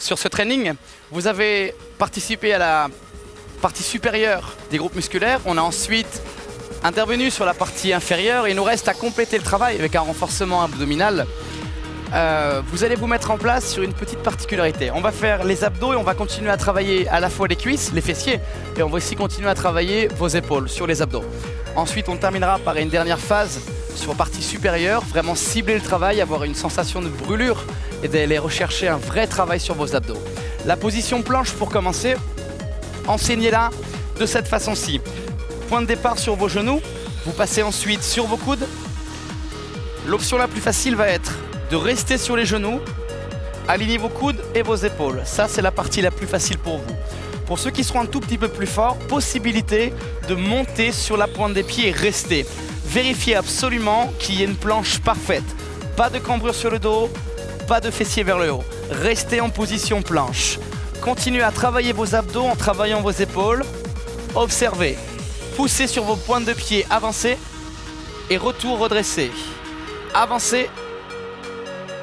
Sur ce training, vous avez participé à la partie supérieure des groupes musculaires. On a ensuite intervenu sur la partie inférieure et il nous reste à compléter le travail avec un renforcement abdominal. Vous allez vous mettre en place sur une petite particularité. On va faire les abdos et on va continuer à travailler à la fois les cuisses, les fessiers, et on va aussi continuer à travailler vos épaules sur les abdos. Ensuite, on terminera par une dernière phase sur la partie supérieure, vraiment cibler le travail, avoir une sensation de brûlure et d'aller rechercher un vrai travail sur vos abdos. La position planche pour commencer, enseignez-la de cette façon-ci. Point de départ sur vos genoux, vous passez ensuite sur vos coudes. L'option la plus facile va être de rester sur les genoux, alignez vos coudes et vos épaules. Ça, c'est la partie la plus facile pour vous. Pour ceux qui seront un tout petit peu plus forts, possibilité de monter sur la pointe des pieds et rester. Vérifiez absolument qu'il y ait une planche parfaite. Pas de cambrure sur le dos, pas de fessiers vers le haut. Restez en position planche. Continuez à travailler vos abdos en travaillant vos épaules. Observez. Poussez sur vos pointes de pied, avancez et retour redressé. Avancez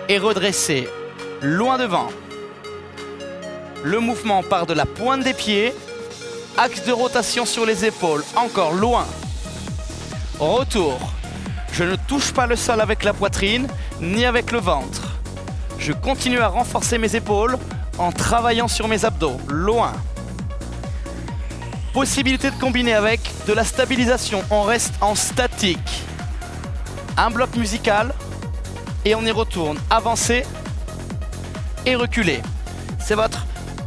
et redressez. Loin devant. Le mouvement part de la pointe des pieds. Axe de rotation sur les épaules. Encore loin. Retour. Je ne touche pas le sol avec la poitrine ni avec le ventre. Je continue à renforcer mes épaules en travaillant sur mes abdos. Loin. Possibilité de combiner avec de la stabilisation. On reste en statique. Un bloc musical et on y retourne. Avancez et reculez. C'est votre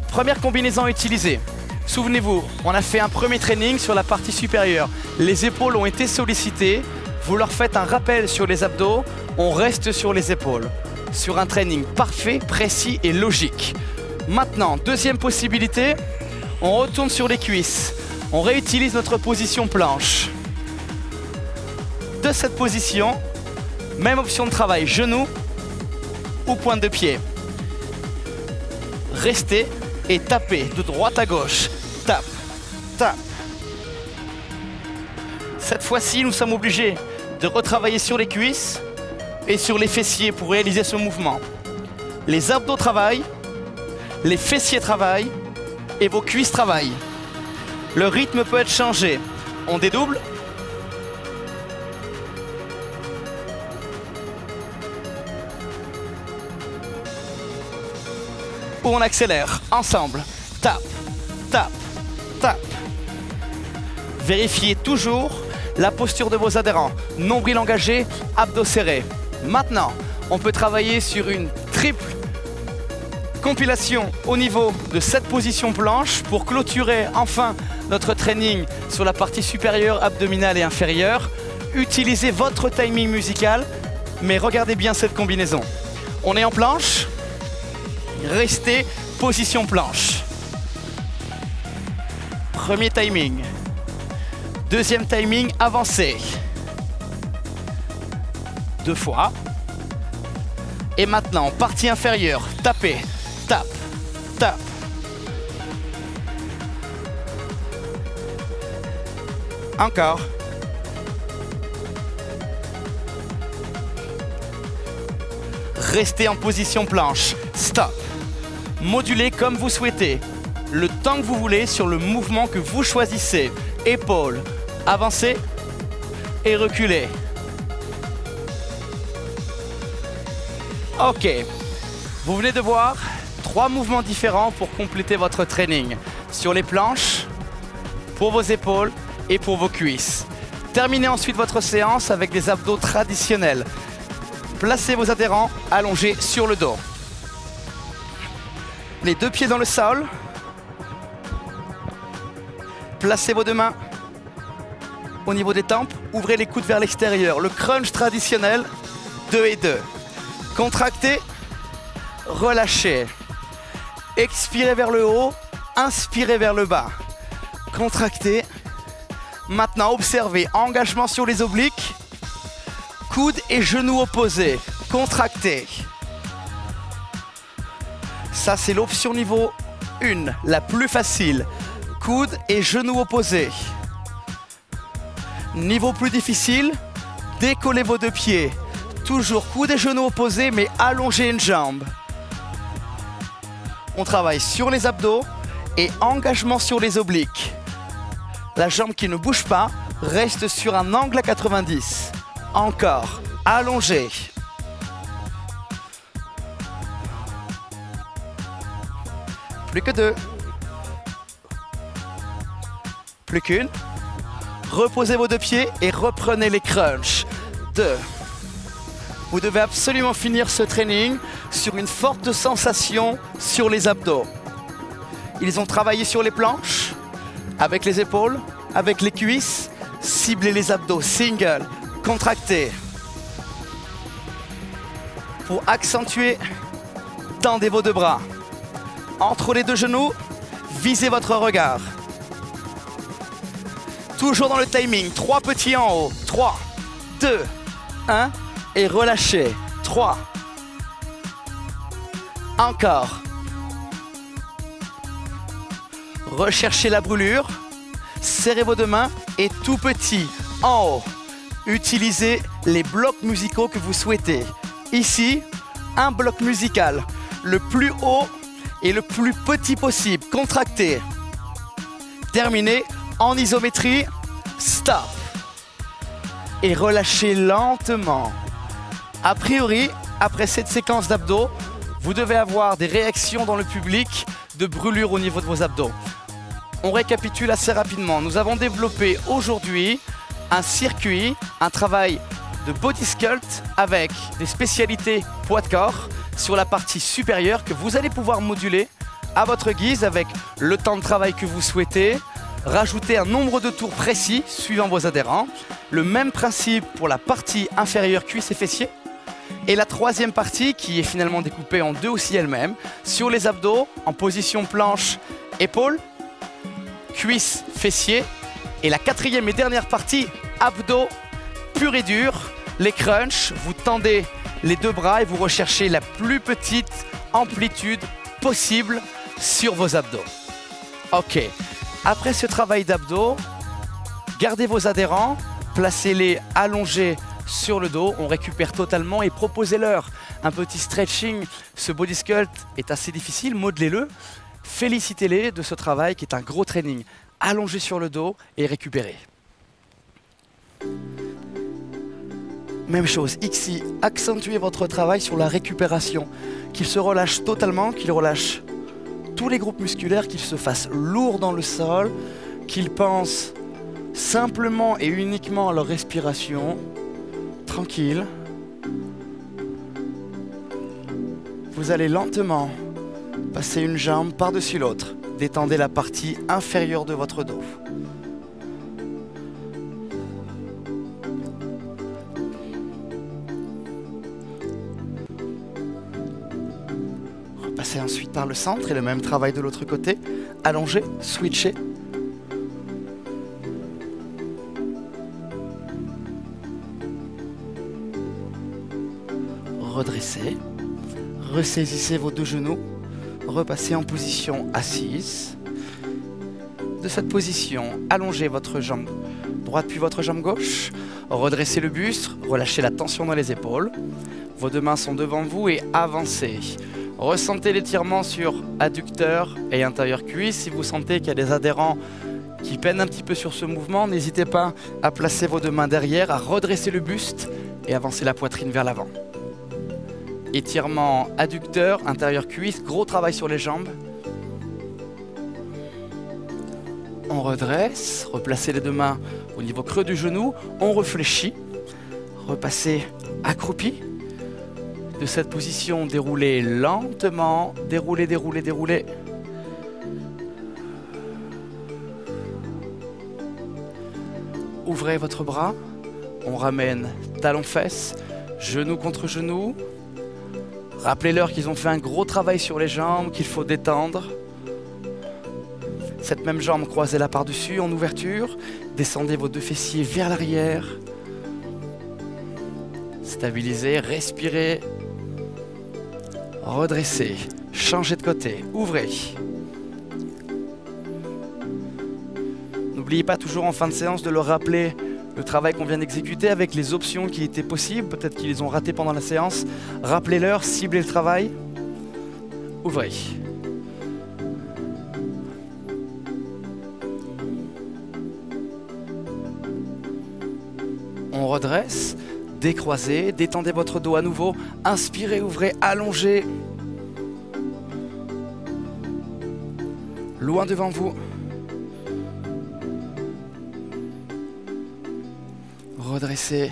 première combinaison à utiliser. Souvenez-vous, on a fait un premier training sur la partie supérieure. Les épaules ont été sollicitées. Vous leur faites un rappel sur les abdos. On reste sur les épaules. Sur un training parfait, précis et logique. Maintenant, deuxième possibilité, on retourne sur les cuisses. On réutilise notre position planche. De cette position, même option de travail, genou ou pointe de pied. Restez et tapez de droite à gauche. Tape, tape. Cette fois-ci, nous sommes obligés de retravailler sur les cuisses et sur les fessiers pour réaliser ce mouvement. Les abdos travaillent, les fessiers travaillent et vos cuisses travaillent. Le rythme peut être changé. On dédouble. Ou on accélère. Ensemble. Tape, tape, tape. Vérifiez toujours la posture de vos adhérents. Nombril engagé, abdos serrés. Maintenant, on peut travailler sur une triple compilation au niveau de cette position planche pour clôturer enfin notre training sur la partie supérieure, abdominale et inférieure. Utilisez votre timing musical, mais regardez bien cette combinaison. On est en planche, restez position planche. Premier timing. Deuxième timing, avancez. 2 fois. Et maintenant, partie inférieure, tapez, tape, tape. Encore. Restez en position planche. Stop. Modulez comme vous souhaitez. Le temps que vous voulez sur le mouvement que vous choisissez. Épaules. Avancez et reculez. Ok. Vous venez de voir 3 mouvements différents pour compléter votre training. Sur les planches, pour vos épaules et pour vos cuisses. Terminez ensuite votre séance avec des abdos traditionnels. Placez vos adhérents allongés sur le dos. Les 2 pieds dans le sol. Placez vos 2 mains au niveau des tempes. Ouvrez les coudes vers l'extérieur. Le crunch traditionnel, 2 et 2. Contractez, relâchez. Expirez vers le haut, inspirez vers le bas. Contractez. Maintenant, observez, engagement sur les obliques. Coudes et genoux opposés. Contractez. Ça, c'est l'option niveau 1, la plus facile. Coudes et genoux opposés. Niveau plus difficile, décollez vos 2 pieds. Toujours coudes et genoux opposés, mais allongez une jambe. On travaille sur les abdos et engagement sur les obliques. La jambe qui ne bouge pas reste sur un angle à 90. Encore, allongé. Plus que 2. Plus qu'une. Reposez vos 2 pieds et reprenez les crunchs. 2. Vous devez absolument finir ce training sur une forte sensation sur les abdos. Ils ont travaillé sur les planches, avec les épaules, avec les cuisses. Ciblez les abdos, single, contractez. Pour accentuer, tendez vos 2 bras. Entre les 2 genoux, visez votre regard. Toujours dans le timing, 3 petits en haut. 3, 2, 1 et relâchez. 3. Encore. Recherchez la brûlure. Serrez vos 2 mains et tout petit en haut. Utilisez les blocs musicaux que vous souhaitez. Ici, un bloc musical, le plus haut et le plus petit possible. Contractez. Terminez en isométrie. Stop. Et relâchez lentement. A priori, après cette séquence d'abdos, vous devez avoir des réactions dans le public de brûlure au niveau de vos abdos. On récapitule assez rapidement. Nous avons développé aujourd'hui un circuit, un travail de body sculpt avec des spécialités poids de corps sur la partie supérieure que vous allez pouvoir moduler à votre guise avec le temps de travail que vous souhaitez. Rajouter un nombre de tours précis suivant vos adhérents. Le même principe pour la partie inférieure cuisses et fessiers. Et la 3e partie qui est finalement découpée en 2 aussi elle-même sur les abdos en position planche, épaules, cuisses, fessiers. Et la 4e et dernière partie, abdos pur et dur. Les crunchs, vous tendez les 2 bras et vous recherchez la plus petite amplitude possible sur vos abdos. Ok. Après ce travail d'abdos, gardez vos adhérents, placez-les allongés sur le dos, on récupère totalement et proposez-leur un petit stretching. Ce body sculpt est assez difficile, modelez-le, félicitez-les de ce travail qui est un gros training. Allongez sur le dos et récupérez. Même chose, ici, accentuez votre travail sur la récupération, qu'il se relâche totalement, qu'il relâche tous les groupes musculaires, qu'ils se fassent lourds dans le sol, qu'ils pensent simplement et uniquement à leur respiration, tranquille. Vous allez lentement passer une jambe par-dessus l'autre, détendez la partie inférieure de votre dos. Repassez ensuite par le centre et le même travail de l'autre côté. Allongez, switchez. Redressez. Ressaisissez vos 2 genoux. Repassez en position assise. De cette position, allongez votre jambe droite puis votre jambe gauche. Redressez le buste, relâchez la tension dans les épaules. Vos 2 mains sont devant vous et avancez. Ressentez l'étirement sur adducteur et intérieur cuisse. Si vous sentez qu'il y a des adhérents qui peinent un petit peu sur ce mouvement, n'hésitez pas à placer vos 2 mains derrière, à redresser le buste et avancer la poitrine vers l'avant. Étirement adducteur, intérieur cuisse, gros travail sur les jambes. On redresse, replacez les 2 mains au niveau creux du genou, on réfléchit, repassez accroupi. De cette position, déroulez lentement, déroulez, déroulez, déroulez. Ouvrez votre bras, on ramène talon-fesse, genou contre genou. Rappelez-leur qu'ils ont fait un gros travail sur les jambes, qu'il faut détendre. Cette même jambe, croisez-la par-dessus en ouverture. Descendez vos 2 fessiers vers l'arrière. Stabilisez, respirez. Redressez, changez de côté, ouvrez. N'oubliez pas toujours en fin de séance de leur rappeler le travail qu'on vient d'exécuter avec les options qui étaient possibles. Peut-être qu'ils les ont ratées pendant la séance. Rappelez-leur, ciblez le travail. Ouvrez. On redresse, décroisez, détendez votre dos à nouveau. Inspirez, ouvrez, allongez. Loin devant vous. Redressez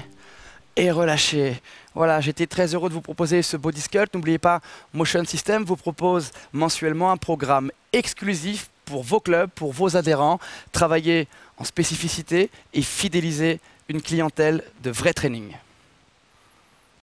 et relâchez. Voilà, j'étais très heureux de vous proposer ce Body Sculpt. N'oubliez pas, Motion System vous propose mensuellement un programme exclusif pour vos clubs, pour vos adhérents. Travailler en spécificité et fidéliser une clientèle de vrai training.